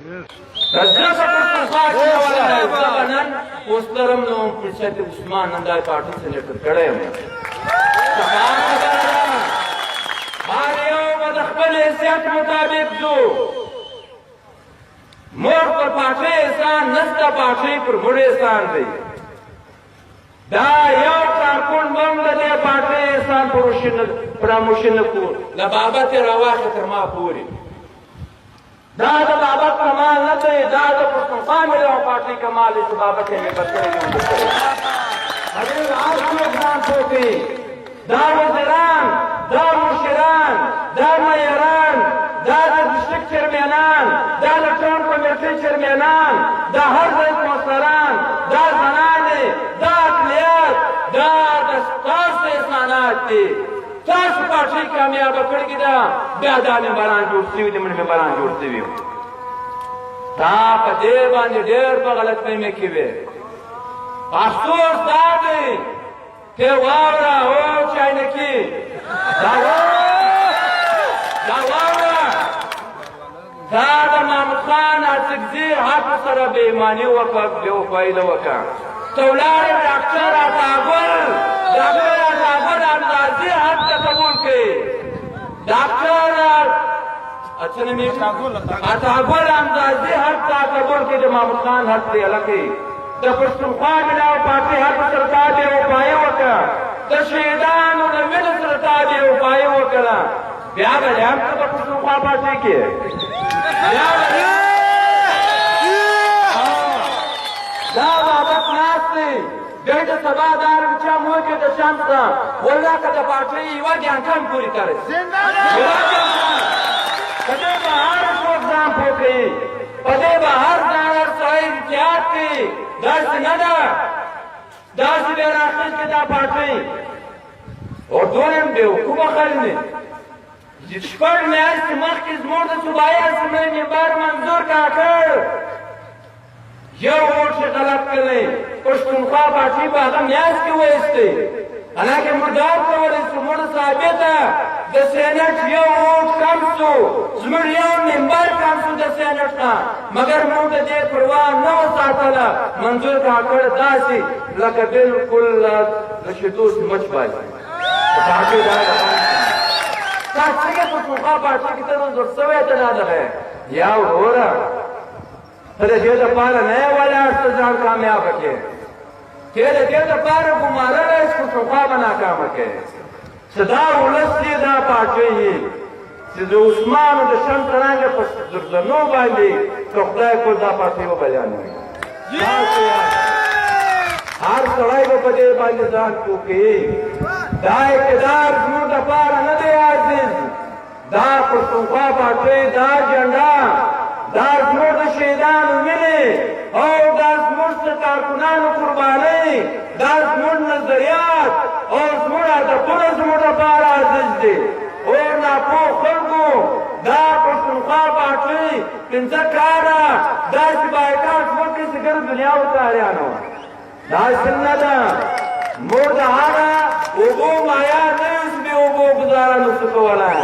رجع پښتونخوا کې ولا نن اوسترم نو پرشت عثمان نندای پارټي سېنیټر کړه یم هر یو به د خپل حیثیت مطابق ځو مور پر پاټۍ احسان نسته پاټۍ پر مړ احسان دی دا یو کارکون بم د دې پاټۍ احسان فراموشي نه کړو له بابت یې راواخې تر ما پورې دا د بابت کمال نه دی دا د پښتونخوا ملي او پارټۍ کمال دی چې بابت یې مې بد کړی هغې هر څوک ځان پوکوي دا وزیران دا مشران دا میران دا د ډسټرکټ چیرمنان دا د ټاون کمیټې چیرمنان دا هر ځای کونسلران دا زنانې دا اقلیت دا د ستاسو احسانات دي تاسو پارټۍ کامیابه کړې ده بیا دا ممبران جوړ شوي دي ممبران جوړ شوي تا په دې باندې ډېر په غلطفهمۍ کې وې افسوس دا دی چې واوره او چاینکي دا واوره دا د محمود خان اڅکزي حق سره بې ایماني وکړه بې وفایي نه وکړه ته ولاړې ډاکټر عطاګل اندازې حق ته قبول کړې ډاکټر عطاګل اندازې حق ته قبول کړې د محمود خان حق دی هلکې د پښتونخوا ملي او پارټۍ حق سره تا بې وفایي وکړه د شهیدانو د وینو سره تا بې وفایي وکړه بیا به دې هم ته په پښتونخوا پارټۍ کې دا بابت ناست دی دی د سبا دارم چا موکې د شمس ته والله که د پارټۍ یوه ګانټه هم پورې کړی په دې به هر څوک ځان پوه کوي په دې به هر ځانګړی سړی احتیاط کوي داسې نه ده داسې بې راخیستې دا پارټۍ او دونه هم بېوقوفه خلک دي شپږ میاشتې مخکې زموږ د صوبایي اسمبلۍ ممبر منظور کاکړ یو ووټ یې غلط کړی پښتونخوا پارټۍ په هغه میاشت کې وایستې حالانکې موږ دا کولی شو موږ ثابته د سینټ یو ووټ کم شو زموږ یو ممبر کم شو د سینټ نه مګر موږ د دې پروا نه وساتله منظور کاکړ داسې لکه بلکل د شیدو مچ باسي پارټۍ دا تا څنګه پښتونخوا پارټۍ کې ته منظور شوی ته نه دغه یا وروره ته د دې دپاره نه یې ولاړ ته ځان کامیابه کړې چې د دې دپاره ګمارنه یې چې پښتونخوا به ناکامه کړې چې دا ولس دی دا پارټۍ یې چې د عثمان او د شمس رنګه په زردنو باندې که خدای کول دا پارټۍ وبلیانوي هر سړی به په دې باندې ځان پوه کوي دا اقتدار زموږ دپاره نه دی عزیز دا پښتونخوا پارټۍ دا جنډه دا زموږ د شهیدانو وینې او دا زموږ د کارکونانو قربانۍ دا زموږ نظریات او زموږ هدفونه زموږ دپاره عزیز دي او ناپوه خلکو دا پښتونخوا پارټۍ پنځه کاله داسې بایکاټ وکړي چې ګرد دنیا ورته حیرانه وه داسې نه ده موږ د هغه اوبو معیار نه یو چې بې اوبو ګزاره نشو کولی